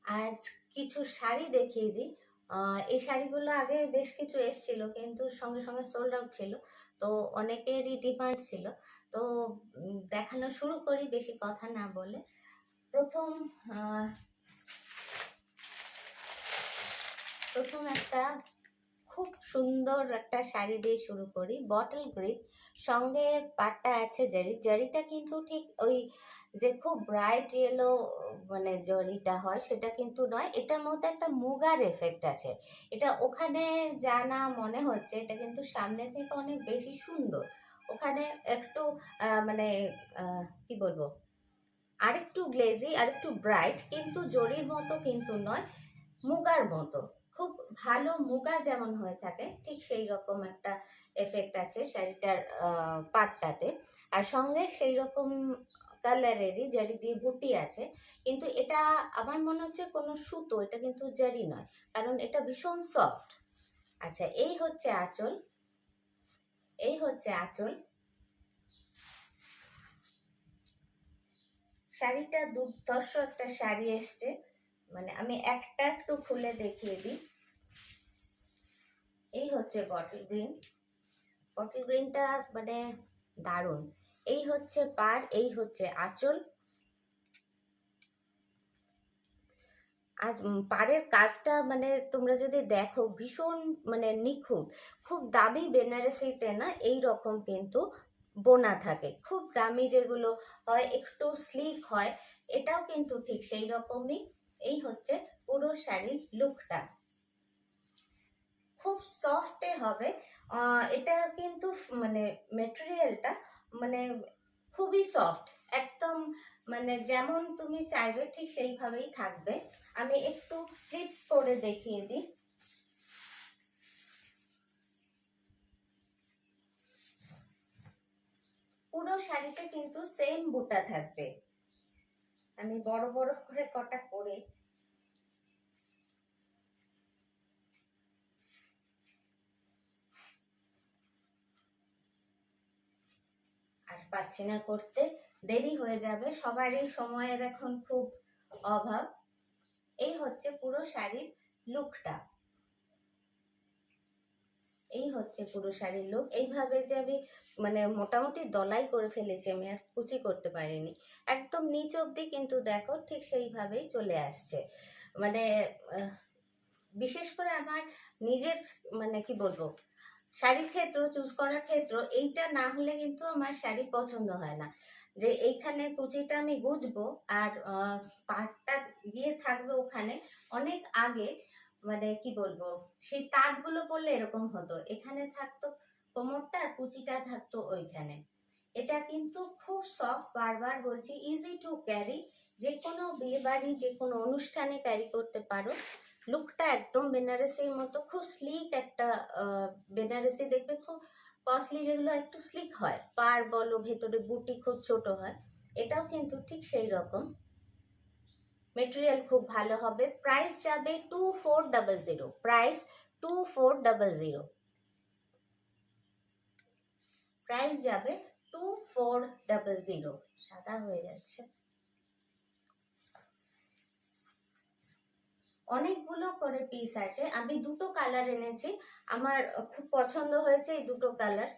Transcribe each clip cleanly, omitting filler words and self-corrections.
আজ কিছু শাড়ি দেখিয়ে দিই। এই শাড়িগুলো আগে বেশ কিছু এসছিল কিন্তু সঙ্গে সঙ্গে সোল্ড আউট ছিল। তো অনেকেরই ডিমান্ড ছিল। তো দেখানো শুরু করি বেশি কথা না বলে। প্রথম আহ, প্রথম একটা খুব সুন্দর একটা শাড়ি দিয়ে শুরু করি, বটল গ্রিন। সঙ্গে পাটটা আছে জারি, জারিটা কিন্তু ঠিক ওই যে খুব ব্রাইট ইয়েলো মানে জরিটা হয় সেটা কিন্তু নয়, এটার মধ্যে একটা মুগার এফেক্ট আছে। এটা ওখানে যা না মনে হচ্ছে, এটা কিন্তু সামনে থেকে অনেক বেশি সুন্দর। ওখানে একটু মানে কি বলবো, আরেকটু গ্লেজি আরেকটু ব্রাইট, কিন্তু জরির মতো কিন্তু নয়, মুগার মতো। খুব ভালো মুগা যেমন হয়ে থাকে ঠিক সেই রকম একটা এফেক্ট আছে শাড়িটার পাটটাতে। আর সঙ্গে সেই রকম কালারেরই জারি দিয়ে বুটি আছে, কিন্তু এটা আমার মনে হচ্ছে কোনো সুতো, এটা কিন্তু জারি নয়, কারণ এটা ভীষণ সফট। আচ্ছা, এই হচ্ছে আঁচল, এই হচ্ছে আঁচল। শাড়িটা দুর্ধর্ষ একটা শাড়ি এসছে, মানে আমি একটা একটু খুলে দেখিয়ে দিই। এই হচ্ছে বটল গ্রিন, বটল গ্রিনটা মানে দারুণ। এই হচ্ছে পাড়, এই হচ্ছে আঁচল। আজ পাড়ের কাজটা মানে তোমরা যদি দেখো ভীষণ মানে নিখুঁত। খুব দামি বেনারসিতে না এই রকম কিন্তু বোনা থাকে, খুব দামি যেগুলো হয় একটু স্লিক হয়, এটাও কিন্তু ঠিক সেই রকমই। এই হচ্ছে পুরো শাড়ির লুকটা, খুব সফটে হবে। এটা কিন্তু মানে মেটেরিয়ালটা মানে খুবই সফট, একদম মানে যেমন তুমি চাইবে ঠিক সেইভাবেই থাকবে। আমি একটু ক্লিপস করে দেখিয়ে দিই। পুরো শাড়িতে কিন্তু সেম বুটা থাকবে। আমি বড় বড় করে কটা করে, আর পারছি না করতে, দেরি হয়ে যাবে, সবারই সময়ের এখন খুব অভাব। এই হচ্ছে পুরো শাড়ির লুকটা, এই হচ্ছে পুরো শাড়ির লুক। এইভাবে যে আমি মানে মোটামুটি দলাই করে ফেলেছি, আমি আর কুচি করতে পারিনি, একদম নিচ অব্দি কিন্তু দেখো ঠিক সেইভাবেই চলে আসছে। মানে বিশেষ করে আমার নিজের মানে কি বলবো, শাড়ির ক্ষেত্র চুজ করার ক্ষেত্র এইটা না হলে কিন্তু আমার শাড়ি পছন্দ হয় না। যে এইখানে কুচিটা আমি গুজবো আর পাটটা গিয়ে থাকবে ওখানে অনেক আগে, মানে কি বলবো, সেই তাঁতগুলো পরলে এরকম হতো, এখানে থাকতো কোমরটা আর কুচিটা থাকতো ওইখানে। এটা কিন্তু খুব সফট, বারবার বলছি, ইজি টু ক্যারি, যে কোনো বিয়ে বাড়ি যে কোনো অনুষ্ঠানে ক্যারি করতে পারো। লুকটা একদম বেনারসির মতো, খুব স্লিক একটা বেনারসি দেখবে খুব কস্টলি যেগুলো একটু স্লিক হয়, পার বলো ভেতরে বুটি খুব ছোট হয়, এটাও কিন্তু ঠিক সেই রকম। মেটেরিয়াল খুব ভালো হবে। প্রাইস যাবে 2400, প্রাইস 2400, প্রাইস যাবে 2400। সাদা হয়ে যাচ্ছে। অনেকগুলো করে পিস আছে, আমি দুটো কালার এনেছি, আমার খুব পছন্দ হয়েছে এই দুটো কালার।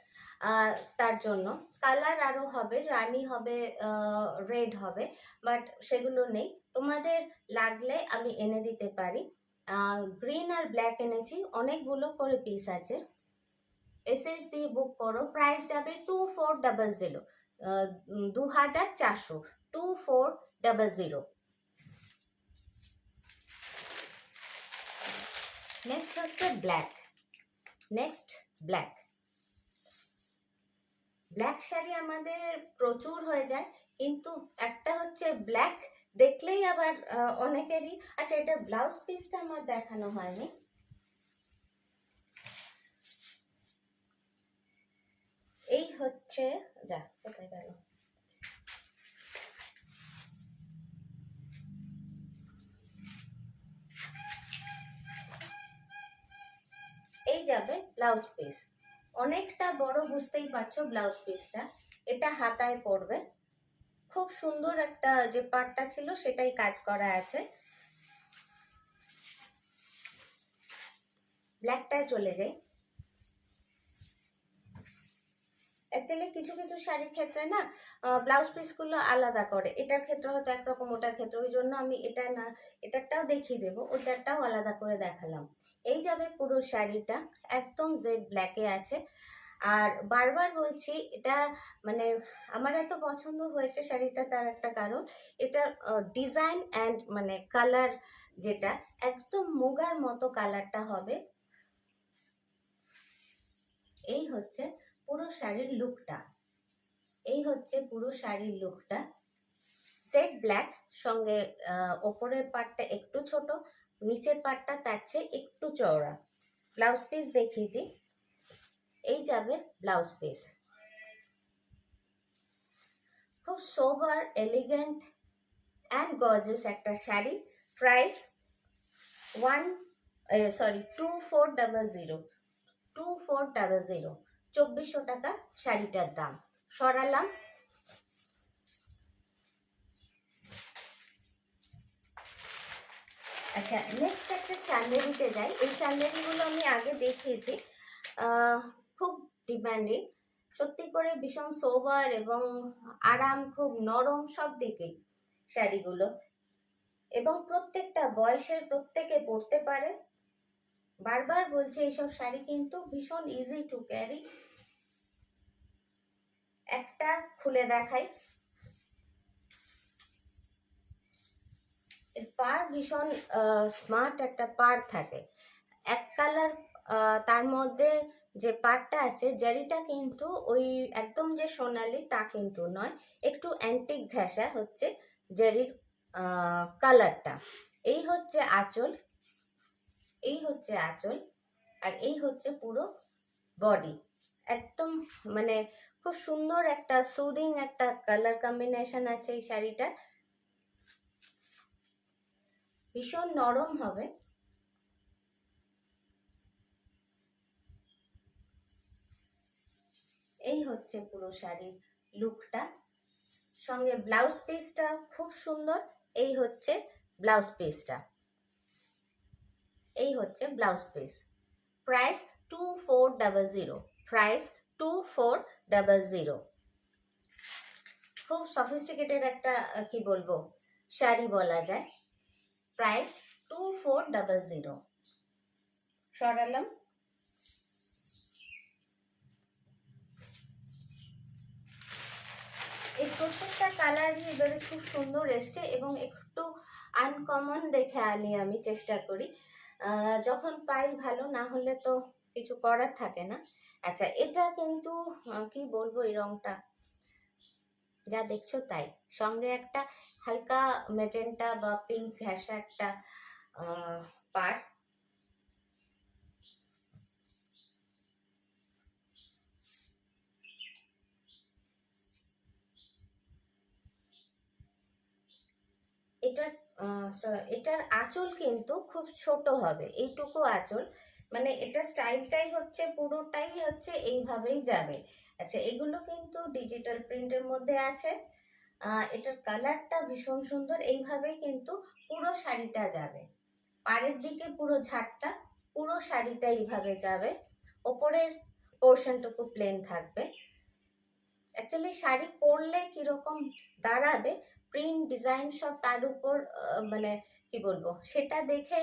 তার জন্য কালার আরো হবে, রানী হবে, রেড হবে, বাট সেগুলো নেই, তোমাদের লাগলে আমি এনে দিতে পারি। গ্রিন আর ব্ল্যাক এনেছি, অনেকগুলো করে পিস আছে। এসএস দিয়ে বুক করো, প্রাইস যাবে 2400, 2400, 2400। নেক্সট হচ্ছে black, next black. Black sari আমাদের প্রচুর হয়ে যায়, কিন্তু একটা হচ্ছে ব্ল্যাক দেখলেই আবার অনেকেরই। আচ্ছা, এটা ব্লাউজ পিসটা আমার দেখানো হয়নি। এই হচ্ছে, যা কোথায় গেল, এই যাবে ব্লাউজ পিস, অনেকটা বড় বুঝতেই পারছো ব্লাউজ পিসটা। এটা হাতায় পড়বে, খুব সুন্দর একটা যে পাটটা ছিল সেটাই কাজ করা আছে। ব্ল্যাকটায় চলে যাই। অ্যাকচুয়ালি কিছু কিছু শাড়ির ক্ষেত্রে না ব্লাউজ পিসগুলো আলাদা করে, এটার ক্ষেত্রে হয়তো একরকম, ওটার ক্ষেত্রে, ওই জন্য আমি এটা না, এটারটাও দেখিয়ে দেবো, ওটারটাও আলাদা করে দেখালাম। এই যাবে পুরো শাড়িটা, একদম জেড ব্ল্যাকে আছে। আর বারবার বলছি, এটা মানে আমার এত পছন্দ হয়েছে শাড়িটা, তার একটা কারণ, এটার ডিজাইন অ্যান্ড মানে কালার, যেটা একদম মুগার মতো কালারটা হবে। এই হচ্ছে পুরো শাড়ির লুকটা, এই হচ্ছে পুরো শাড়ির লুকটা। সেট ব্ল্যাক, সঙ্গে ওপরের পার্টটা একটু ছোট, নিচের পার্টটা তার চেয়ে একটু চওড়া। ব্লাউজ পিস দেখিয়ে দিই। এই যাবে ব্লাউজ পিস, খুব সোবার, এলিগেন্ট অ্যান্ড গর্জিয়াস একটা শাড়ি। প্রাইস 2400, 2400 টাকা শাড়িটার দাম। সরালাম। আচ্ছা, নেক্সট একটা চান্দেরিতে যাই। এই চান্দেরিগুলো আমি আগে দেখিয়েছি, খুব ডিমান্ডিং, সত্যি করে ভীষণ সোবার এবং আরাম, খুব নরম সব দিকেই শাড়িগুলো, এবং প্রত্যেকটা বয়সের প্রত্যেকে পরতে পারে। বারবার বলছি, এইসব শাড়ি কিন্তু ভীষণ ইজি টু ক্যারি। একটা খুলে দেখাই, এর পার ভীষণ স্মার্ট একটা পার থাকে, এক কালার। তার মধ্যে যে পাটটা আছে, জারিটা কিন্তু ওই একদম যে সোনালি তা কিন্তু নয়, একটু অ্যান্টিক ঘেঁষা হচ্ছে জারির কালারটা। এই হচ্ছে আঁচল, এই হচ্ছে আঁচল, আর এই হচ্ছে পুরো বডি। একদম মানে খুব সুন্দর একটা সুদিং একটা কালার কম্বিনেশন আছে এই শাড়িটার, ভীষণ নরম হবে। এই হচ্ছে পুরো শাড়ির লুকটা, সঙ্গে ব্লাউজ পিসটা খুব সুন্দর। এই হচ্ছে ব্লাউজ পিসটা, এই হচ্ছে ব্লাউজ পিস। Price 2400, price 2400। খুব সফিস্টিকেটেড একটা কি বলবো শাড়ি বলা যায়। প্রাইস 2400। সরালাম। এই প্রত্যেকটা কালারই এবারে খুব সুন্দর এসছে, এবং একটু আনকমন দেখে আনি আমি, চেষ্টা করি যখন পাই ভালো, না হলে তো কিছু করার থাকে না। আচ্ছা, এটা কিন্তু কি বলবো, এই রংটা যা দেখছো তাই, সঙ্গে একটা হালকা মেজেন্টা বা পিঙ্ক ঘেঁষা একটা পার। এটার আঁচল কিন্তু খুব ছোট হবে, এইটুকু আঁচল, মানে এটা স্টাইলটাই হচ্ছে পুরোটাই হচ্ছে এইভাবেই যাবে। আচ্ছা, এগুলো কিন্তু ডিজিটাল প্রিন্টের মধ্যে আছে। এটার কালারটা ভীষণ সুন্দর, এইভাবেই কিন্তু পুরো শাড়িটা যাবে। পাড়ের দিকে পুরো ঝাড়টা, পুরো শাড়িটা এইভাবে যাবে, ওপরের পোর্শনটুকু প্লেন থাকবে। অ্যাকচুয়ালি শাড়ি পরলে কিরকম দাঁড়াবে, প্রিন্ট ডিজাইন সব তার উপর মানে কি বলবো, সেটা দেখে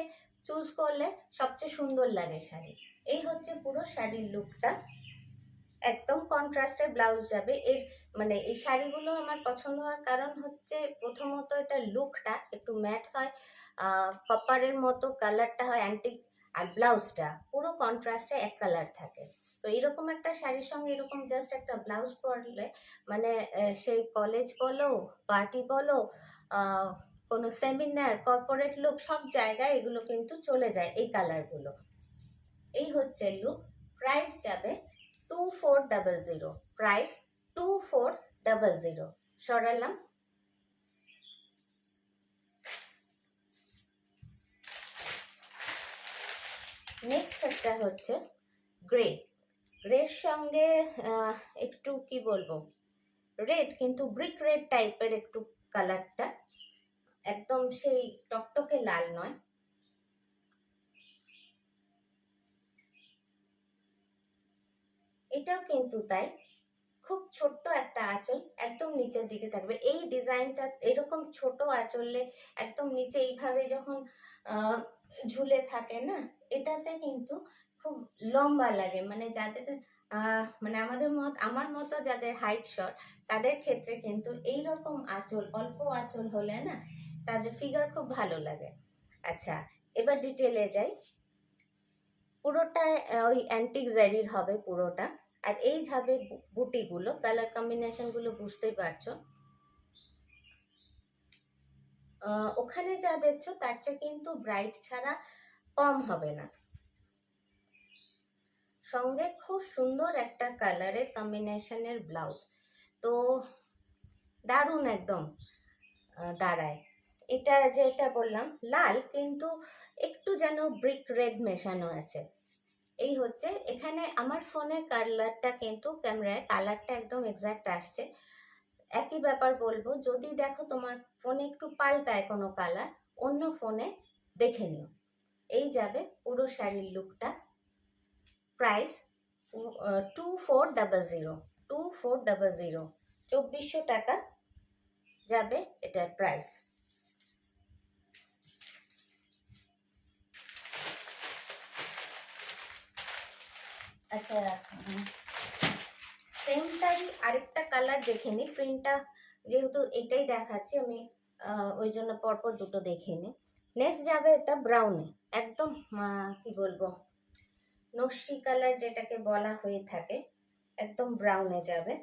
চুজ করলে সবচেয়ে সুন্দর লাগে শাড়ি। এই হচ্ছে পুরো শাড়ির লুকটা, একদম কন্ট্রাস্টের ব্লাউজ যাবে। এর মানে এই শাড়িগুলো আমার পছন্দ হওয়ার কারণ হচ্ছে, প্রথমত এটা লুকটা একটু ম্যাট হয়, কপারের মতো কালারটা হয় অ্যান্টিক, আর ব্লাউজটা পুরো কন্ট্রাস্টে এক কালার থাকে। তো এরকম একটা শাড়ির সঙ্গে এরকম জাস্ট একটা ব্লাউজ পরলে, মানে সেই কলেজ বলো, পার্টি বলো, কোনো সেমিনার, কর্পোরেট লুক, সব জায়গায় এগুলো কিন্তু চলে যায় এই কালারগুলো। এই হচ্ছে লুক। প্রাইস যাবে 2400, প্রাইস 2400। সরালাম। নেক্সট একটা হচ্ছে গ্রে, গ্রের সঙ্গে একটু কি বলবো রেড, কিন্তু ব্রিক রেড টাইপের একটু কালারটা, একদম সেই টকটকে লাল নয়। এটাও কিন্তু তাই, খুব ছোট্ট একটা আঁচল, একদম নিচের দিকে থাকবে। এই ডিজাইনটা এরকম ছোট আঁচলে একদম নিচে এইভাবে যখন ঝুলে থাকে না, এটাতে কিন্তু খুব লম্বা লাগে। মানে যাদের মানে আমার মতো যাদের হাইট শর্ট, তাদের ক্ষেত্রে কিন্তু এই রকম আঁচল, অল্প আঁচল হলে না তাদের ফিগার খুব ভালো লাগে। আচ্ছা, এবার ডিটেলে যাই। পুরোটা ওই অ্যান্টিক জারির হবে পুরোটা। আর এই যাবে বুটিগুলো, কালার কম্বিনেশনগুলো বুঝতেই পারছো। ওখানে যা দেখছো তার চেয়ে কিন্তু ব্রাইট ছাড়া কম হবে না। সঙ্গে খুব সুন্দর একটা কালারের কম্বিনেশনের ব্লাউজ, তো দারুণ একদম দাঁড়ায়। এটা যেটা বললাম লাল, কিন্তু একটু যেন ব্রিক রেড মেশানো আছে। এই হচ্ছে, এখানে আমার ফোনে কালারটা কিন্তু ক্যামেরায় কালারটা একদম এক্সাক্ট আসছে। একই ব্যাপার বলবো, যদি দেখো তোমার ফোনে একটু পাল্টায় কোনো কালার, অন্য ফোনে দেখে নিও। এই যাবে পুরো শাড়ির লুকটা। প্রাইস 2400, 2400, 2400 টাকা যাবে এটার প্রাইস। আচ্ছা, সেমটাই আরেকটা কালার দেখে নিই। প্রিন্টটা যেহেতু এটাই দেখাচ্ছি আমি, ওই জন্য পরপর দুটো দেখে নিই। নেক্সট যাবে এটা ব্রাউনে, একদম কি বলবো, নস্যি কালার যেটাকে বলা হয়ে থাকে, একদম ব্রাউনে যাবে।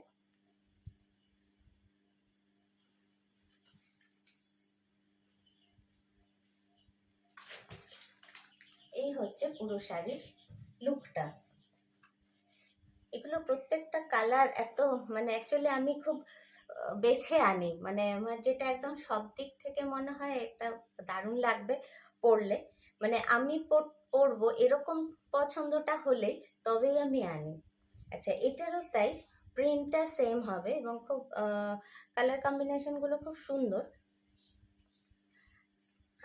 এই হচ্ছে পুরো শাড়ির লুকটা। এগুলো প্রত্যেকটা কালার এত, মানে অ্যাকচুয়ালি আমি খুব বেছে আনি, মানে আমার যেটা একদম সব দিক থেকে মনে হয় একটা দারুণ লাগবে পরলে, মানে আমি পরবো এরকম পছন্দটা হলেই তবেই আমি আনি। আচ্ছা, এটারও তাই, প্রিন্টটা সেম হবে এবং খুব কালার কম্বিনেশনগুলো খুব সুন্দর।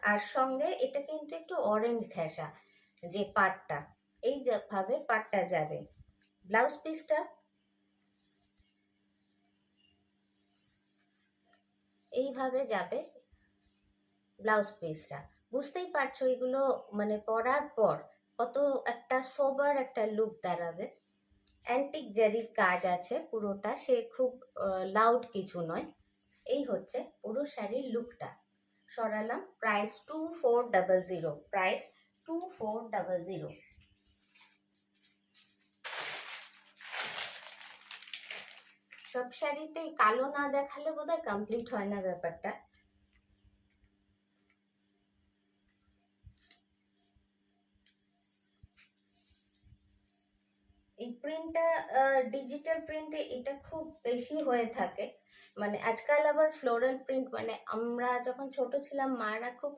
আর সঙ্গে এটা কিন্তু একটু অরেঞ্জ ঘেঁষা যে পাটটা, এই ভাবে পাটটা যাবে। ব্লাউজ পিসটা এইভাবে যাবে। ব্লাউজ পিসটা বুঝতেই পারছো, এগুলো মানে পরার পর কত একটা সোবার একটা লুক দাঁড়াবে। অ্যান্টিক জারির কাজ আছে পুরোটা, সে খুব লাউড কিছু নয়। এই হচ্ছে পুরো শাড়ির লুকটা। সরালাম। Price 2400, price 2400। সব শাড়িতেই কালো না দেখালে বোধহয় কমপ্লিট হয় না ব্যাপারটা। এই প্রিন্টটা ডিজিটাল প্রিন্টে এটা খুব বেশি হয়ে থাকে। মানে আজকাল আবার ফ্লোরাল প্রিন্ট, মানে আমরা যখন ছোট ছিলাম মারা খুব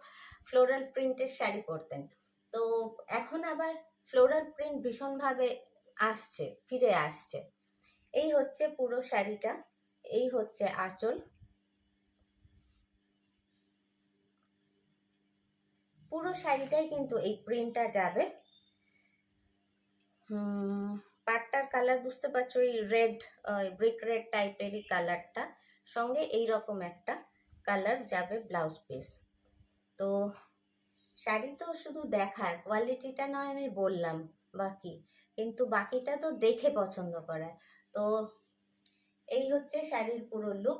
ফ্লোরাল প্রিন্টের শাড়ি পরতেন, তো এখন আবার ফ্লোরাল প্রিন্ট ভীষণভাবে আসছে, ফিরে আসছে। এই হচ্ছে পুরো শাড়িটা, এই হচ্ছে আঁচল। পুরো শাড়িটাই কিন্তু এই প্রিন্টটা যাবে। পাটটার কালার বুঝতে পারছো, এই রেড, ব্রিক রেড টাইপেরই কালারটা, সঙ্গে এই রকম একটা কালার যাবে ব্লাউজ পিস। তো শাড়ি তো শুধু দেখার, কোয়ালিটিটা নয় আমি বললাম বাকি, কিন্তু বাকিটা তো দেখে পছন্দ করা। তো এই হচ্ছে শাড়ির পুরো লুক।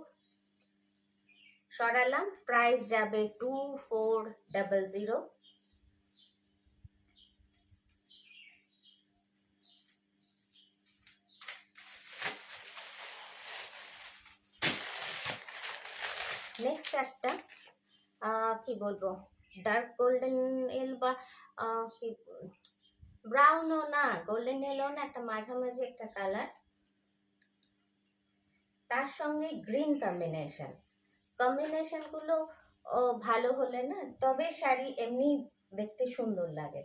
সরালাম। প্রাইস যাবে 2400। নেক্সট একটা কি বলবো, ডার্ক গোল্ডেন এল বা কি, ব্রাউনও না গোল্ডেন এলও না, একটা মাঝামাঝি একটা কালার, তার সঙ্গে গ্রিন কম্বিনেশনগুলো ভালো হলে না, তবে শাড়ি এমনি দেখতে সুন্দর লাগে।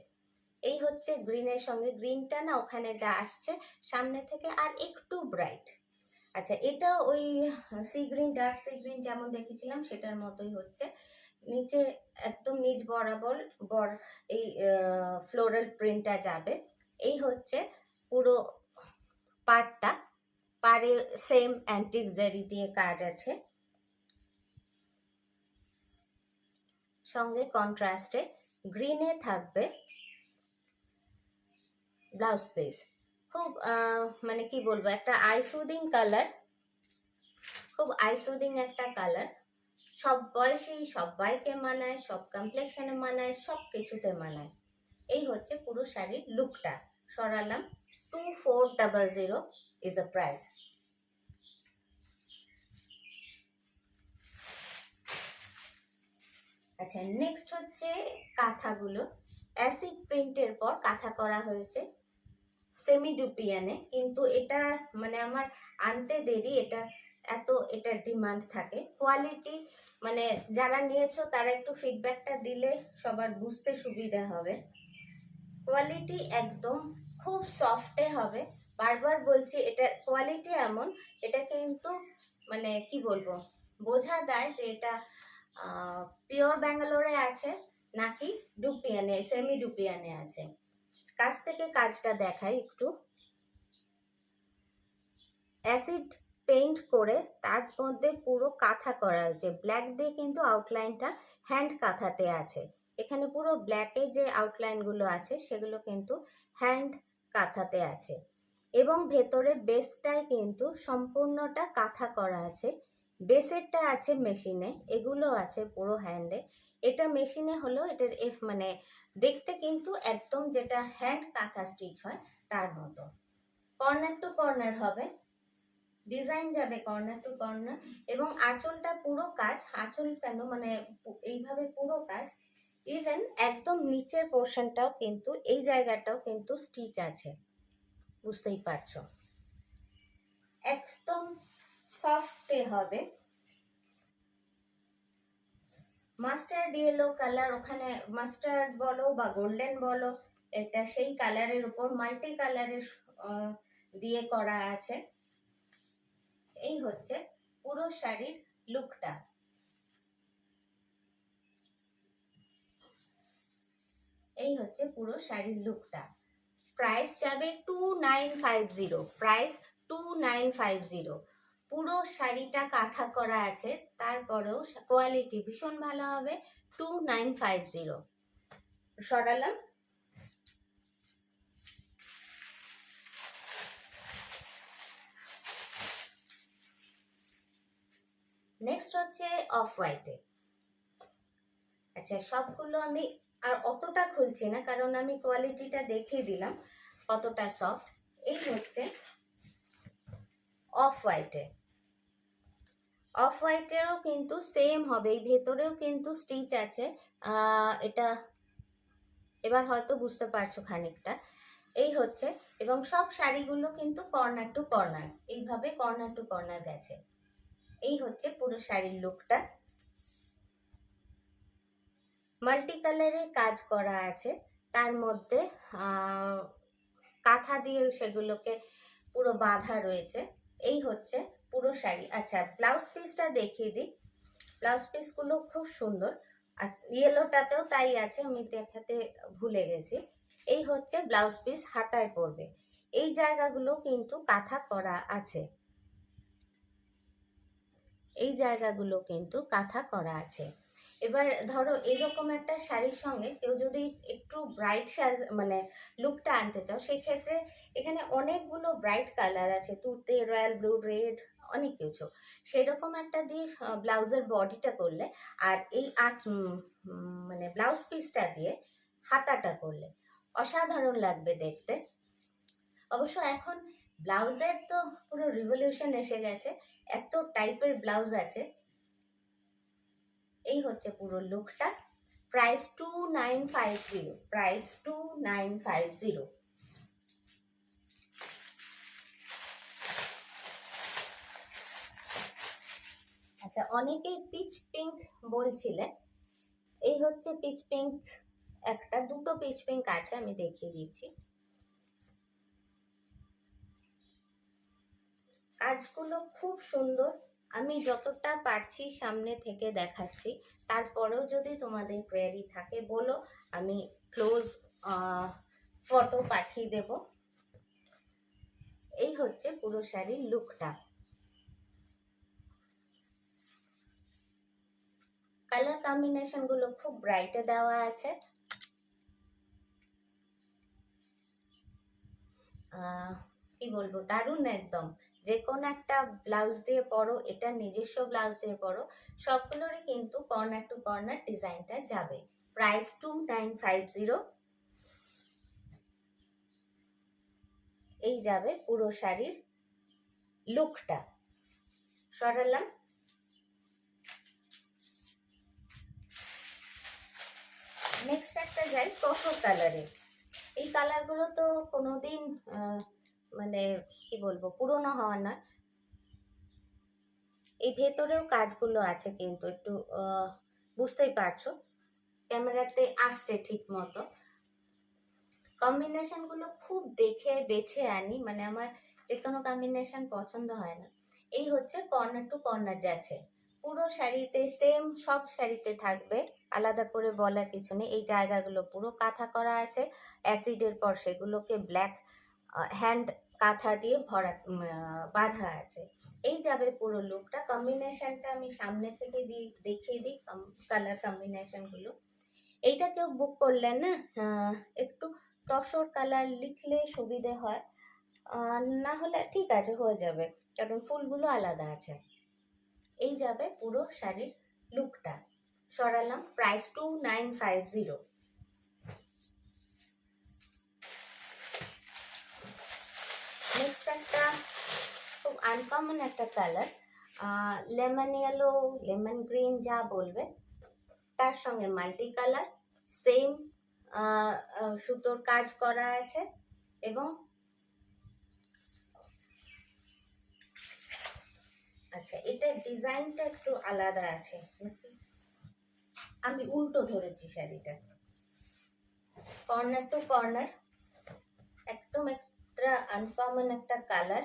এই হচ্ছে গ্রিনের সঙ্গে, গ্রিনটা না ওখানে যা আসছে সামনে থেকে আর একটু ব্রাইট। আচ্ছা, এটা ওই sea green, dark sea green যেমন দেখেছিলাম সেটার মতোই হচ্ছে। নিচে একদম নিচ বরাবর এই ফ্লোরাল প্রিন্টটা যাবে। এই হচ্ছে পুরো পাড়টা, পাড়ে সেম অ্যান্টিক জারি দিয়ে কাজ আছে, সঙ্গে কন্ট্রাস্টে গ্রিনে থাকবে ব্লাউজ পিস। খুব মানে কি বলবো, একটা আইসুদিং কালার, খুব আইসুদিং একটা কালার, সব বয়সী সবাইকে মানায়, সব কমপ্লেক্সনে মানায়, সব কিছুতে মানায়। এই হচ্ছে পুরো শাড়ির লুকটা। সরালাম। 2400 ইজ দ্য প্রাইস। আচ্ছা, নেক্সট হচ্ছে কাঁথাগুলো। অ্যাসিড প্রিন্টের পর কাঁথা করা হয়েছে সেমি ডুপিয়ানে, কিন্তু এটা মানে আমার আনতে দেরি, এটার ডিমান্ড থাকে। কোয়ালিটি মানে যারা নিয়েছো তারা একটু ফিডব্যাকটা দিলে সবার বুঝতে সুবিধা হবে। কোয়ালিটি একদম খুব সফটে হবে, বারবার বলছি এটা কোয়ালিটি এমন, এটা কিন্তু মানে কি বলবো, বোঝা যায় যে এটা পিওর ব্যাঙ্গালোরে আছে নাকি ডুপিয়ানে, সেমি ডুপিয়ানে আছে। কাছ থেকে কাজটা দেখাই একটু। অ্যাসিড পেইন্ট করে তার মধ্যে পুরো কাঁথা করা হয়েছে ব্ল্যাক দিয়ে, কিন্তু আউটলাইনটা হ্যান্ড কাঁথাতে আছে। এখানে পুরো ব্ল্যাকে যে আউটলাইনগুলো আছে সেগুলো কিন্তু হ্যান্ড কাঁথাতে আছে, এবং ভেতরে বেসটায় কিন্তু সম্পূর্ণটা কাঁথা করা আছে। বেসেরটা আছে মেশিনে, এগুলো আছে পুরো হ্যান্ডে। এটা মেশিনে হলেও এটার মানে দেখতে কিন্তু একদম যেটা হ্যান্ড কাঁথা স্টিচ হয় তার মতো। কর্নার টু কর্নার হবে, ডিজাইন যাবে কর্নার টু কর্নার, এবং আঁচলটা পুরো কাজ। আঁচল কেন মানে এইভাবে পুরো কাজ, ইভেন একদম নিচের পোর্শনটাও কিন্তু, এই জায়গাটাও কিন্তু স্টিচ আছে, বুঝতেই পারছো। একদম সফটে হবে, মাস্টার্ড ইয়েলো কালার, ওখানে মাস্টার্ড বলো বা গোল্ডেন বলো, এটা সেই কালারের উপর মাল্টি কালারের দিয়ে করা আছে। এই হচ্ছে পুরো শাড়ির লুকটা। এই হচ্ছে পুরো শাড়ির লুকটা। প্রাইস যাবে 2950, প্রাইস 2950। পুরো শাড়িটা কাঁথা করা আছে, তারপরেও কোয়ালিটি ভীষণ ভালো হবে। 2950 সরালাম। নেক্সট হচ্ছে অফ হোয়াইটে। আচ্ছা, সবগুলো আমি আর অতটা খুলছি না, কারণ আমি কোয়ালিটিটা দেখিয়ে দিলাম কতটা সফট। এই হচ্ছে অফ হোয়াইটে। অফ হোয়াইটেরও কিন্তু সেম হবে, এই ভেতরেও কিন্তু স্টিচ আছে। এটা এবার হয়তো বুঝতে পারছো খানিকটা। এই হচ্ছে, এবং সব শাড়িগুলো কিন্তু কর্নার টু কর্নার, এইভাবে কর্নার টু কর্নার গেছে। এই হচ্ছে পুরো শাড়ির লুকটা। মাল্টি কালারে কাজ করা আছে, তার মধ্যে কাঁথা দিয়ে সেগুলোকে পুরো বাঁধা রয়েছে। এই হচ্ছে পুরো শাড়ি। আচ্ছা, ব্লাউজ পিসটা দেখিয়ে দিই। ব্লাউজ পিসগুলো খুব সুন্দর। আচ্ছা, ইয়েলোটাতেও তাই আছে, আমি দেখাতে ভুলে গেছি। এই হচ্ছে ব্লাউজ পিস, হাতায় পড়বে। এই জায়গাগুলো কিন্তু কাঁথা করা আছে, এই জায়গাগুলো কিন্তু কাঁথা করা আছে। এবার ধরো এরকম একটা শাড়ির সঙ্গে কেউ যদি একটু ব্রাইট সাজ মানে লুকটা আনতে চাও, সেক্ষেত্রে এখানে অনেকগুলো ব্রাইট কালার আছে, তুতে, রয়্যাল ব্লু, রেড, অনেক কিছু। সেরকম একটা দিয়ে ব্লাউজের বডিটা করলে, আর এই মানে ব্লাউজ পিসটা দিয়ে হাতাটা করলে অসাধারণ লাগবে দেখতে। অবশ্য এখন ব্লাউজের তো পুরো রিভলিউশন এসে গেছে, এত টাইপের ব্লাউজ আছে। এই হচ্ছে পুরো লুকটা। Price 2950, price 2950। আচ্ছা, অনেকেই পিচ পিঙ্ক বলছিলে, এই হচ্ছে পিচ পিঙ্ক। একটা দুটো পিচ পিঙ্ক আছে, আমি দেখিয়ে দিচ্ছি। কাজগুলো খুব সুন্দর, আমি যতটা পারছি সামনে থেকে দেখাচ্ছি। তারপরেও যদি তোমাদের কোয়েরি থাকে বলো, আমি ক্লোজ ফটো পাঠিয়ে দেব। এই হচ্ছে পুরো শাড়ির লুকটা। কালার কম্বিনেশন গুলো খুব ব্রাইটে দেওয়া আছে। কি বলবো, দারুণ একদম। যে কোনো একটা ব্লাউজ দিয়ে পরো, এটা নিজস্ব ব্লাউজ দিয়ে পরো, সবগুলোরই কিন্তু কর্নার টু কর্নার ডিজাইনটা যাবে। প্রাইস 2950। এই যাবে পুরো শাড়ির লুকটা। সরালাম। নেক্সট একটা যাই তসর কালারে। এই কালারগুলো তো কোনোদিন মানে কি বলবো, পুরনো হওয়ার নয়। এই ভেতরেও কাজগুলো আছে কিন্তু একটু বুঝতেই পারছো, ক্যামেরাতে আসছে ঠিক মতো। কম্বিনেশনগুলো খুব দেখে বেছে আনি, মানে আমার যে কোনো কম্বিনেশন পছন্দ হয় না। এই হচ্ছে কর্নার টু কর্নার যাচ্ছে পুরো শাড়িতে, সেম সব শাড়িতে থাকবে, আলাদা করে বলার কিছু নেই। এই জায়গাগুলো পুরো কাঁথা করা আছে, অ্যাসিডের পর সেগুলোকে ব্ল্যাক হ্যান্ড কাঁথা দিয়ে ভরা বাঁধা আছে। এই যাবে পুরো লুকটা। কম্বিনেশনটা আমি সামনে থেকে দেখিয়ে দিই কালার কম্বিনেশনগুলো। এইটা কেউ বুক করলেন না, একটু তসর কালার লিখলে সুবিধে হয়, না হলে ঠিক আছে হয়ে যাবে, কারণ ফুলগুলো আলাদা আছে। এই যাবে পুরো শাড়ির লুকটা। সরালাম। প্রাইস 2950। নেক্সট একটা খুব আনকমন একটা colour, lemon yellow, lemon green যা বলবে, তার সঙ্গে মাল্টি কালার, সেম সুতোর কাজ করা আছে। এবং আচ্ছা, এটার ডিজাইনটা একটু আলাদা আছে, আমি উল্টো ধরেছি শাড়িটা। কর্নার টু কর্নার, একদম একটা আনকমন একটা কালার,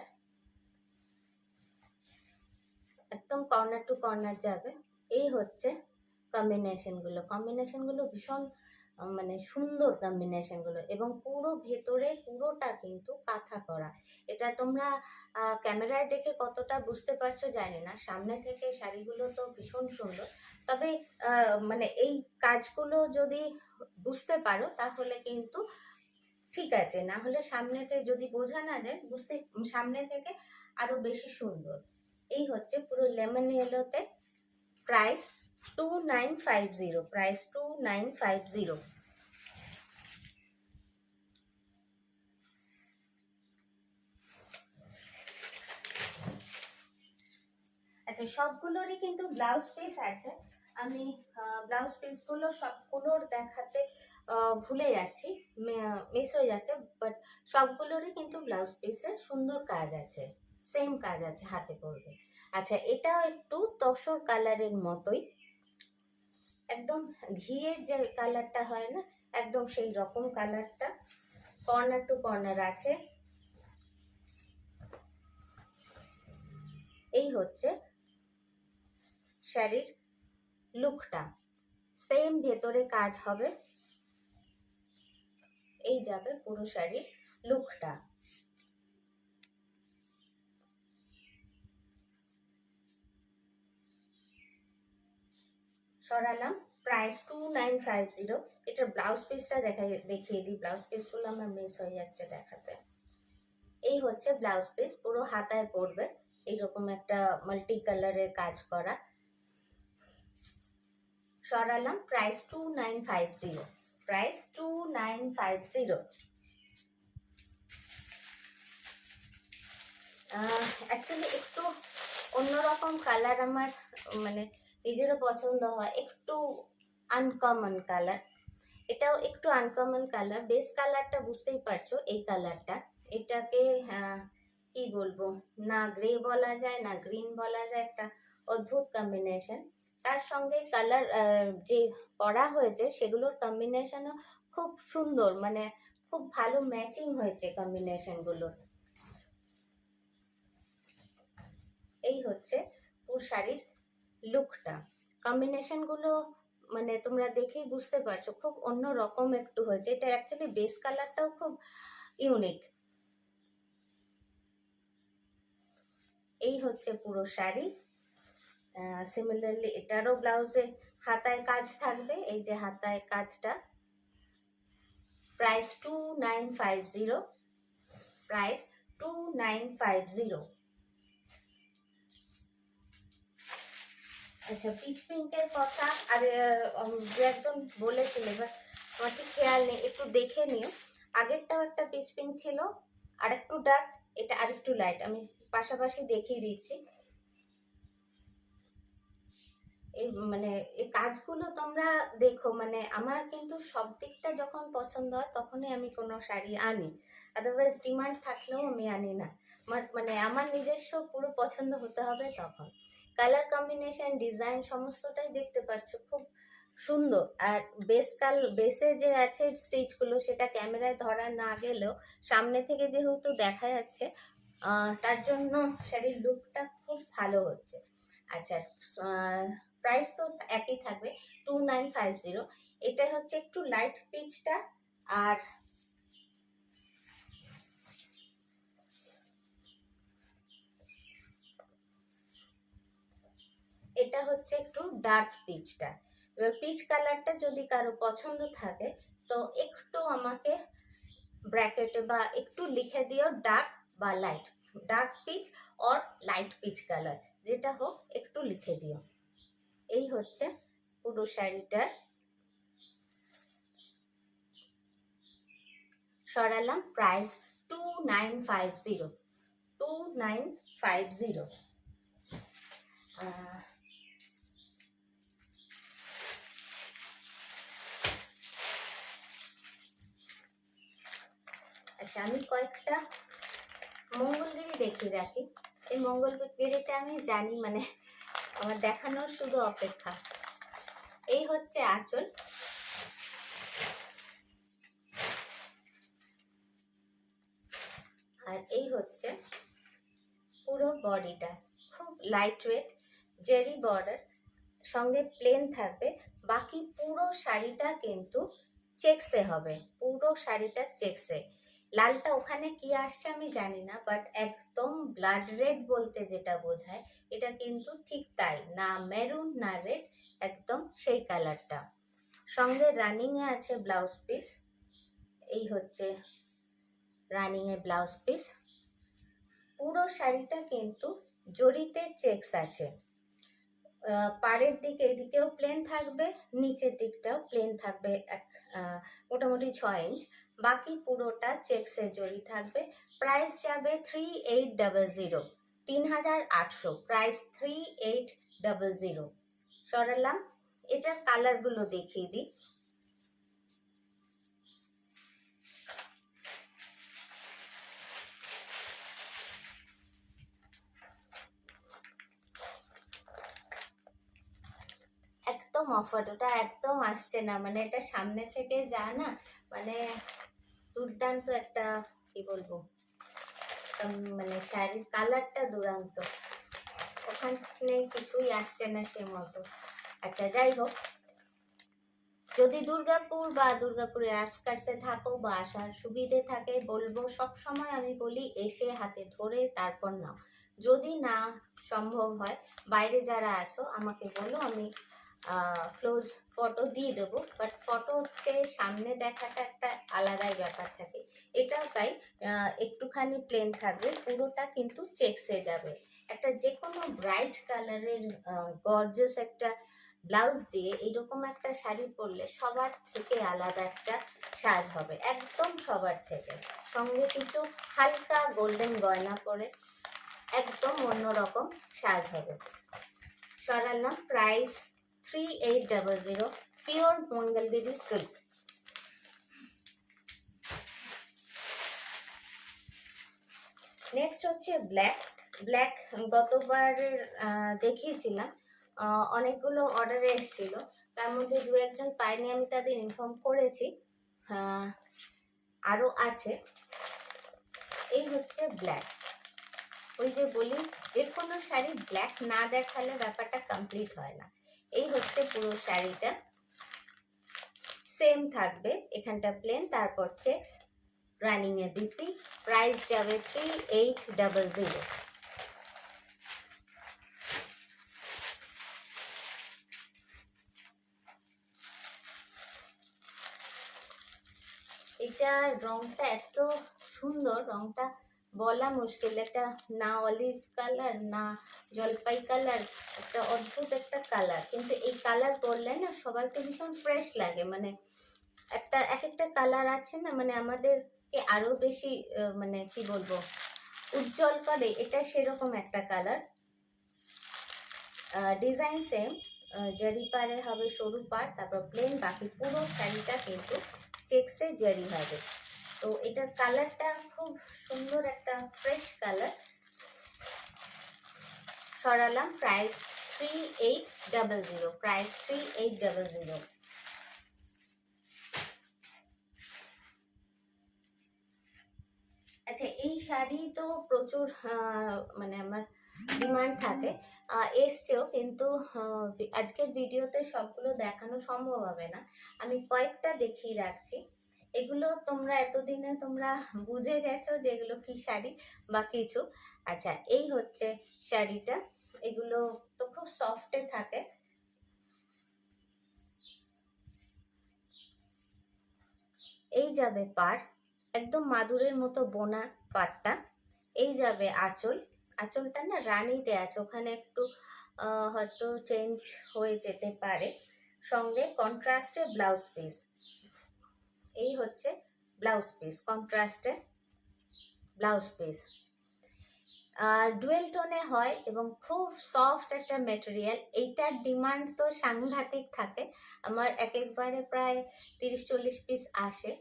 একদম কর্নার টু কর্নার যাবে। এই হচ্ছে কম্বিনেশনগুলো ভীষণ মানে সুন্দর কম্বিনেশনগুলো, এবং পুরো ভেতরে পুরোটা কিন্তু কাঁথা করা। এটা তোমরা ক্যামেরায় দেখে কতটা বুঝতে পারছো জানি না, সামনে থেকে শাড়িগুলো তো ভীষণ সুন্দর। তবে মানে এই কাজগুলো যদি বুঝতে পারো তাহলে কিন্তু ঠিক আছে, না হলে সামনেতে যদি বোঝা না যায়, বুঝতে সামনে থেকে আরো বেশি সুন্দর। এই হচ্ছে পুরো লেমন ইয়েলোতে। প্রাইস 2950। প্রাইস 2950। আচ্ছা, সবগুলোরই কিন্তু ব্লাউজ পিস আছে। আমি ব্লাউজ পিসগুলো সবগুলোর দেখাতে ভুলে যাচ্ছি, মিস হয়ে যাচ্ছে, বাট সবগুলোরই কিন্তু ব্লাউজ পিসে সুন্দর কাজ আছে, সেম কাজ আছে, হাতে পড়বে। আচ্ছা, এটাও একটু তসর কালারের মতোই, একদম ঘিয়ের যে কালারটা হয় না, একদম সেই রকম কালারটা। কর্নার টু কর্নার আছে। এই হচ্ছে শাড়ির লুকটা, সেম ভেতরে কাজ হবে। এই যাবে পুরো শাড়ির লুকটা। সরালাম। প্রাইস 2950। এটা ব্লাউজ পিসটা দেখিয়ে দিই, ব্লাউজ পিসগুলো আমার মিস হয়ে যাচ্ছে দেখাতে। এই হচ্ছে ব্লাউজ পিস, পুরো হাতায় পড়বে, এইরকম একটা মাল্টি কালারের কাজ করা। সরালাম। প্রাইস 2950। প্রাইস 2950। অ্যাকচুয়ালি একটু অন্যরকম কালার আমার মানে নিজেরও পছন্দ হয়, একটু আনকমন কালার। এটাও একটু আনকমন কালার, বেস কালারটা বুঝতেই পারছো, এই কালারটা। এটাকে কি বলবো, না গ্রে বলা যায় না গ্রিন বলা যায়, একটা অদ্ভুত কম্বিনেশন। তার সঙ্গে কালার যে করা হয়েছে সেগুলোর কম্বিনেশনও খুব সুন্দর, মানে খুব ভালো ম্যাচিং হয়েছে কম্বিনেশনগুলোর। এই হচ্ছে পুরো শাড়ির লুকটা। কম্বিনেশনগুলো মানে তোমরা দেখেই বুঝতে পারছো খুব অন্য রকম একটু হয়েছে। এটা অ্যাকচুয়ালি বেস কালারটাও খুব ইউনিক। এই হচ্ছে পুরো শাড়ি। সিমিলারলি এটারও ব্লাউজে হাতায় কাজ থাকবে, এই যে হাতায় কাজটা। Price 2950, price 2950। আচ্ছা, পিচ পিঙ্কের কথা আর দু একজন বলেছিল, এবার আমার ঠিক খেয়াল নেই, একটু দেখে নিও। আগেরটাও একটা পিচ পিঙ্ক ছিল, আর একটু ডার্ক, এটা আরেকটু লাইট। আমি পাশাপাশি দেখিয়ে দিচ্ছি। এই মানে এই কাজগুলো তোমরা দেখো, মানে আমার কিন্তু সব দিকটা যখন পছন্দ হয় তখনই আমি কোনো শাড়ি আনি, আদারওয়াইজ ডিমান্ড থাকলেও আমি আনি না। মানে আমার নিজস্ব পুরো পছন্দ হতে হবে তখন। কালার কম্বিনেশন, ডিজাইন সমস্তটাই দেখতে পাচ্ছ খুব সুন্দর। আর বেসে যে আছে স্টিচগুলো, সেটা ক্যামেরায় ধরা না গেলেও সামনে থেকে যেহেতু দেখা যাচ্ছে, তার জন্য শাড়ির লুকটা খুব ভালো হচ্ছে। আচ্ছা, প্রাইস তো একই থাকবে 2950। এটা হচ্ছে একটু লাইট পিচটা, আর এটা হচ্ছে একটু ডার্ক পিচটা। এবার পিচ কালারটা যদি কারো পছন্দ থাকে তো একটু আমাকে ব্র্যাকেটে বা একটু লিখে দিও ডার্ক বা light, dark peach or light peach colour, যেটা হোক একটু লিখে দিও। এই হচ্ছে পুরো শাড়িটার। সরালাম, প্রাইস 2950, 2950। আচ্ছা, আমি কয়েকটা মঙ্গলগিরি দেখিয়ে রাখি। এই মঙ্গলগিরিটা আমি জানি, মানে আমার দেখানোর শুধু অপেক্ষা। এই হচ্ছে আঁচল, আর এই হচ্ছে পুরো বডিটা। খুব লাইট ওয়েট জেরি বর্ডার, সঙ্গে প্লেন থাকবে। বাকি পুরো শাড়িটা কিন্তু চেকসে হবে, পুরো শাড়িটা চেকসে। লালটা ওখানে কি আসছে আমি জানি না, বাট একদম ব্লাড রেড বলতে যেটা বোঝায়, এটা কিন্তু ঠিক তাই না, মেরুন না রেড, একদম সেই কালারটা। সঙ্গে রানিংয়ে আছে ব্লাউজ পিস, এই হচ্ছে রানিংয়ে ব্লাউজ পিস। পুরো শাড়িটা কিন্তু জরিতে চেকস আছে। পাড়ের দিকে এদিকেও প্লেন থাকবে, নিচের দিকটাও প্লেন থাকবে, মোটামুটি 6 ইঞ্চ। বাকি পুরোটা চেকসের জরি থাকবে। প্রাইস যাবে 3800, 3800, প্রাইস 3800। সরালাম, এটার কালারগুলো দেখিয়ে দিই। একদম অফার, ওটা একদম আসছে না, মানে এটা সামনে থেকে যা না, মানে দুর্দান্ত একটা, কি বলবো, মানে শাড়ির কালারটা দুরন্ত, ওখানে কিছুই আসছে না সে মতো। আচ্ছা, যাই হোক, যদি দুর্গাপুর বা দুর্গাপুরের আশপাশে থাকো বা আসার সুবিধে থাকে, বলবো সব সময় আমি বলি এসে হাতে ধরে তারপর নাও। যদি না সম্ভব হয়, বাইরে যারা আছো আমাকে বলো, আমি ক্লোজ ফটো দিয়ে দেবো। বাট ফটো হচ্ছে সামনে দেখাটা একটা আলাদাই ব্যাপার থাকে, এটাও তাই। একটুখানি প্লেন থাকবে, পুরোটা কিন্তু চেকসে যাবে। একটা যে কোনো ব্রাইট কালারের গর্জিয়াস একটা ব্লাউজ দিয়ে এইরকম একটা শাড়ি পরলে সবার থেকে আলাদা একটা সাজ হবে, একদম সবার থেকে। সঙ্গে কিছু হালকা গোল্ডেন গয়না পরে একদম অন্যরকম সাজ হবে। সরালাম, price 3800, pure Mangalagiri silk. Next হচ্ছে ব্ল্যাক। ব্ল্যাক গতবারের দেখিয়েছিলাম, অনেকগুলো অর্ডারে এসেছিল, তার মধ্যে দু একজন পাইনি, আমি তাদের ইনফর্ম করেছি, আরও আছে। এই হচ্ছে ব্ল্যাক। ওই যে বলি, যে কোনো শাড়ি ব্ল্যাক না দেখালে ব্যাপারটা কমপ্লিট হয় না। এই হচ্ছে পুরো শাড়িটা, সেম থাকবে, এখানটা প্লেন, তারপর চেকস, রানিং এ বিপি। প্রাইস যাবে 3800। এটার রংটা এত সুন্দর, রংটা বলা মুশকিল। একটা না অলিভ কালার না জলপাই কালার, একটা অদ্ভুত একটা কালার, কিন্তু এই কালার পরলে না সবাইকে ভীষণ ফ্রেশ লাগে। মানে একটা এক একটা কালার আছে না, মানে আমাদেরকে আরো বেশি মানে কি বলবো উজ্জ্বল করে, এটা সেরকম একটা কালার। ডিজাইন সেম, জারি পারে হবে সরু পার, তারপর প্লেন, বাকি পুরো শাড়িটা কিন্তু চেক্সে জারি হবে। তো এটার কালারটা খুব সুন্দর, একটা ফ্রেশ কালার। সরালাম। Price 3800, price 3800। আচ্ছা, এই শাড়ি তো প্রচুর মানে আমার ডিমান্ড থাকে, এসছেও, কিন্তু আজকের ভিডিওতে সবগুলো দেখানো সম্ভব হবে না। আমি কয়েকটা দেখিয়ে রাখছি। এগুলো তোমরা এতদিনে তোমরা বুঝে গেছো যে এগুলো কি শাড়ি বা কিছু। আচ্ছা, এই হচ্ছে শাড়িটা। এগুলো তো খুব সফটে থাকে। এই যাবে পার, একদম মাদুরের মতো বোনা পাটটা। এই যাবে আঁচল, আঁচলটা না রানীতে আছে, ওখানে একটু হয়তো চেঞ্জ হয়ে যেতে পারে। সঙ্গে কন্ট্রাস্টে ব্লাউজ পিস। এই হচ্ছে ব্লাউজ পিস, কন্ট্রাস্টে ব্লাউজ পিস। ডুয়েল টোনে হয় এবং খুব সফট একটা মেটেরিয়াল। এইটার ডিমান্ড তো সাংঘাতিক থাকে, আমার এক একবারে প্রায় 30-40 পিস আসে।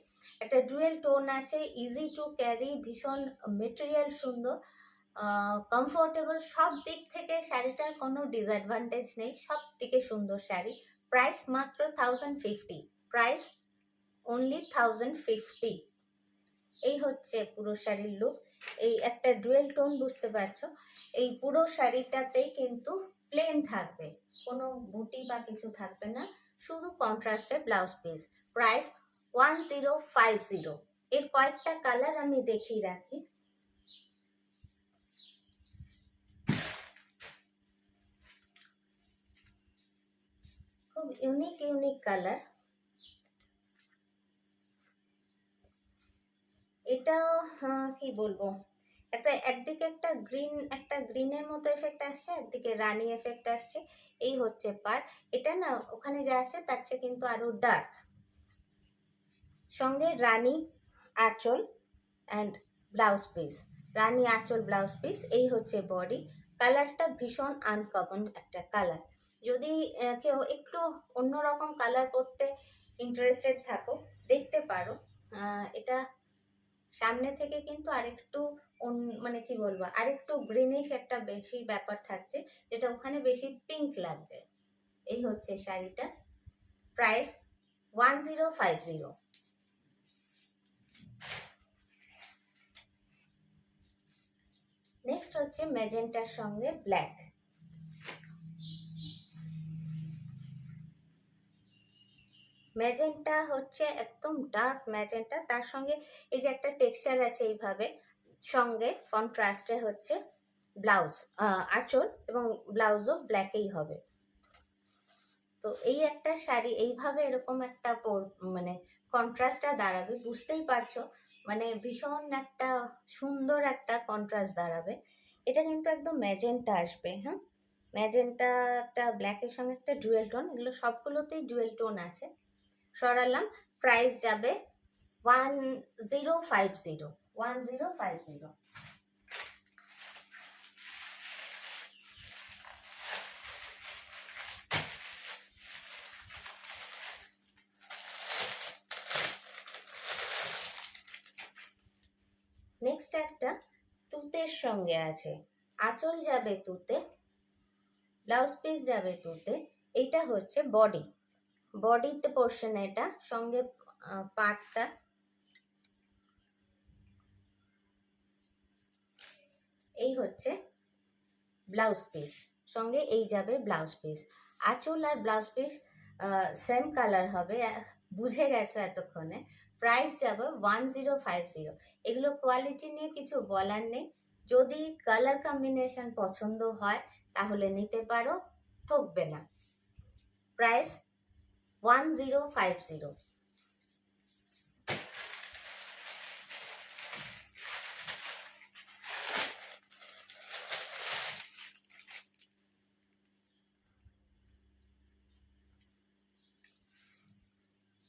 একটা ডুয়েল টোন আছে, ইজি টু ক্যারি, ভীষণ মেটেরিয়াল সুন্দর, কমফোর্টেবল, সব দিক থেকে শাড়িটার কোনো ডিসঅ্যাডভান্টেজ নেই, সব দিকে সুন্দর শাড়ি। প্রাইস মাত্র 1050, প্রাইস অনলি 1050। এই হচ্ছে পুরো শাড়ির লুক। এই একটা ডুয়েল টোন, বুঝতে পারছো। এই পুরো শাড়িটাতেই কিন্তু প্লেন থাকবে, কোনো বুটি বা কিছু থাকবে না, শুধু কন্ট্রাস্টে ব্লাউজ পিস। প্রাইস 1050। এর কয়েকটা কালার আমি দেখিয়ে রাখি। খুব ইউনিক ইউনিক কালার। এটা কি বলবো, একটা একদিকে একটা গ্রিনের মতো এফেক্ট আসছে, একদিকে রানী এফেক্ট আসছে। এই হচ্ছে পার। এটা না ওখানে যা আসছে তার চেয়ে কিন্তু আরো ডার্ক। সঙ্গে রানী আঁচল অ্যান্ড ব্লাউজ পিস, রানী আঁচল ব্লাউজ পিস। এই হচ্ছে বডি। কালারটা ভীষণ আনকমন একটা কালার। যদি কেউ একটু অন্যরকম কালার করতে ইন্টারেস্টেড থাকো, দেখতে পারো। এটা সামনে থেকে কিন্তু আরেকটু মানে কি বলবো, আরেকটু গ্রিনিশ একটা বেশি ব্যাপার থাকছে, যেটা ওখানে বেশি পিঙ্ক লাগছে। এই হচ্ছে শাড়িটা। প্রাইস 1050। নেক্সট হচ্ছে ম্যাজেন্টার সঙ্গে ব্ল্যাক। ম্যাজেন্টা হচ্ছে একদম ডার্ক ম্যাজেন্টা, তার সঙ্গে এই যে একটা টেক্সচার আছে এইভাবে, সঙ্গে কন্ট্রাস্টে হচ্ছে ব্লাউজ, আঁচল, এবং ব্লাউজও ব্ল্যাকেই হবে। তো এই একটা শাড়ি এইভাবে এরকম একটা মানে কন্ট্রাস্টটা দাঁড়াবে, বুঝতেই পারছো, মানে ভীষণ একটা সুন্দর একটা কন্ট্রাস্ট দাঁড়াবে। এটা কিন্তু একদম ম্যাজেন্টা আসবে। হ্যাঁ, ম্যাজেন্টা একটা ব্ল্যাকের সঙ্গে একটা ডুয়েল টোন, এগুলো সবগুলোতেই ডুয়েল টোন আছে। সরালাম। প্রাইস যাবে 1050, 1050। নেক্সট একটা তুতের সঙ্গে আছে, আঁচল যাবে তুতে, ব্লাউজ পিস যাবে তুতে। এইটা হচ্ছে বডি, বডির পোর্শন এটা, সঙ্গে পাটটা। এই হচ্ছে ব্লাউজ পিস, সঙ্গে এই যাবে ব্লাউজ পিস। আঁচল আর ব্লাউজ পিস সেম কালার হবে, বুঝে গেছো এতক্ষণে। প্রাইস যাবে 1050। এগুলো কোয়ালিটি নিয়ে কিছু বলার নেই, যদি কালার কম্বিনেশন পছন্দ হয় তাহলে নিতে পারো, ঠকবে না। প্রাইস 1050।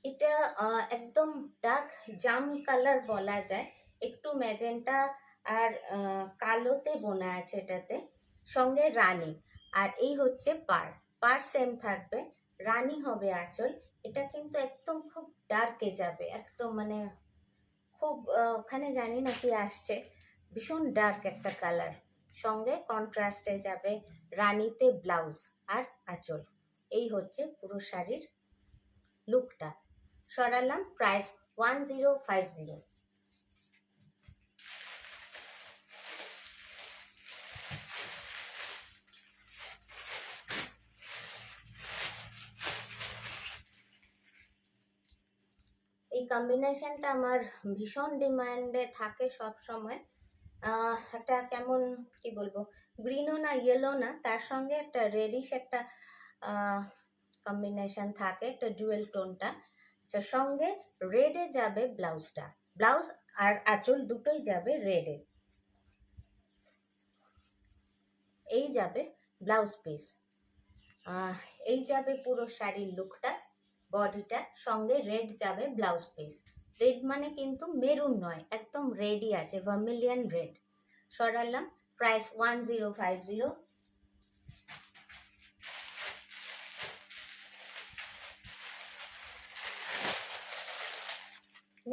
এটা একদম ডার্ক জাম কালার বলা যায়, একটু ম্যাজেন্টা আর কালোতে বোনা আছে এটাতে, সঙ্গে রানী। আর এই হচ্ছে পার, পার সেম থাকবে, রানী হবে আঁচল। এটা কিন্তু একদম খুব ডার্কে যাবে, একদম মানে খুব ওখানে জানি না কি আসছে, ভীষণ ডার্ক একটা কালার। সঙ্গে কন্ট্রাস্টে যাবে রানীতে ব্লাউজ আর আঁচল। এই হচ্ছে পুরো শাড়ির লুকটা। সরালাম, প্রাইস 1050। এই কম্বিনেশনটা আমার ভীষণ ডিমান্ডে থাকে সব সময়। একটা কেমন কি বলবো, গ্রিনও না ইয়েলো না, তার সঙ্গে একটা রেডিশ একটা কম্বিনেশন থাকে, একটা ডুয়েল টোনটা। আচ্ছা, সঙ্গে রেডে যাবে ব্লাউজটা, ব্লাউজ আর আঁচল দুটোই যাবে রেডে। এই যাবে ব্লাউজ পিস, এই যাবে পুরো শাড়ির লুকটা, বডিটা। সঙ্গে রেড যাবে ব্লাউজ পিস। রেড মানে কিন্তু মেরুন নয়, একদম রেডই আছে, ভার্মিলিয়ান রেড। সরালাম, প্রাইস 1050।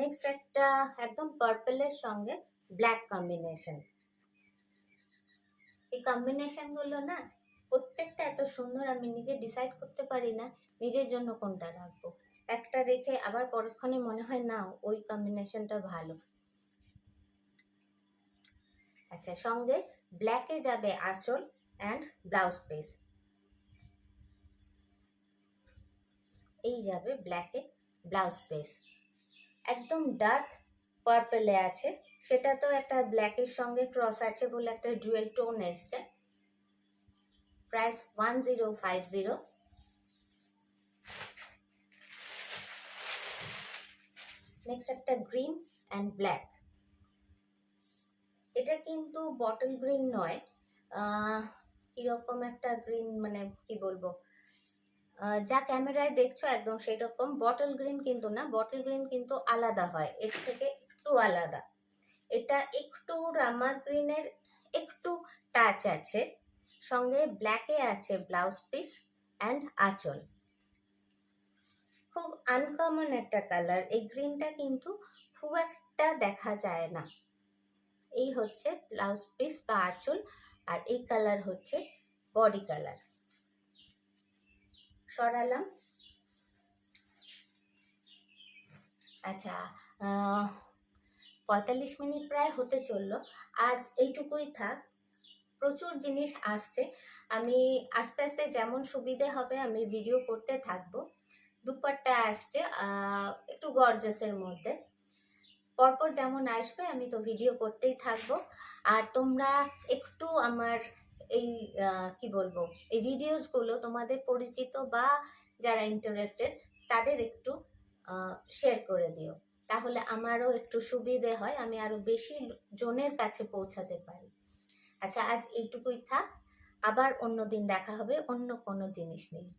নেক্সট একটা একদম পার্পলের সঙ্গে ব্ল্যাক কম্বিনেশন। এই কম্বিনেশন গুলো না প্রত্যেকটা এত সুন্দর, আমি নিজে ডিসাইড করতে পারি না নিজের জন্য কোনটা রাখবো। একটা রেখে আবার পরক্ষণে মনে হয় না ওই কম্বিনেশনটা ভালো। আচ্ছা, সঙ্গে ব্ল্যাকে যাবে আঁচল অ্যান্ড ব্লাউজ পিস। এই যাবে ব্ল্যাকে ব্লাউজ পিস, একদম ডার্ক পার্পলে আছে, সেটা তো একটা ব্ল্যাকের সঙ্গে ক্রস আছে বলে একটা ডুয়েল টোন এসছে। প্রাইস 1050। নেক্সট একটা গ্রিন অ্যান্ড ব্ল্যাক। এটা কিন্তু বটল গ্রিন নয়, কিরকম একটা গ্রিন, মানে কি বলবো, যা ক্যামেরায় দেখছো একদম সেরকম বটল গ্রিন কিন্তু না, বটল গ্রিন কিন্তু আলাদা হয়, এর থেকে একটু আলাদা। এটা একটু রামা গ্রিনের একটু টাচ আছে, সঙ্গে ব্ল্যাকে আছে ব্লাউজ পিস অ্যান্ড আঁচল। খুব আনকমন একটা কালার, এই গ্রিনটা কিন্তু খুব একটা দেখা যায় না। এই হচ্ছে ব্লাউজ পিস বা আঁচল, আর এই কালার হচ্ছে বডি কালার। সরালাম। আচ্ছা, 45 মিনিট প্রায় হতে চললো, আজ এইটুকুই থাক। প্রচুর জিনিস আসছে, আমি আস্তে আস্তে যেমন সুবিধে হবে আমি ভিডিও করতে থাকবো। দুপাট্টা আসছে একটু গর্জাসের মধ্যে, পরপর যেমন আসবে আমি তো ভিডিও করতেই থাকবো। আর তোমরা একটু আমার এই কি বলবো, এই ভিডিওসগুলো তোমাদের পরিচিত বা যারা ইন্টারেস্টেড তাদের একটু শেয়ার করে দিও, তাহলে আমারও একটু সুবিধে হয়, আমি আরো বেশি জনের কাছে পৌঁছাতে পারি। আচ্ছা, আজ এইটুকুই থাক, আবার অন্য দিন দেখা হবে অন্য কোনো জিনিস নিয়ে।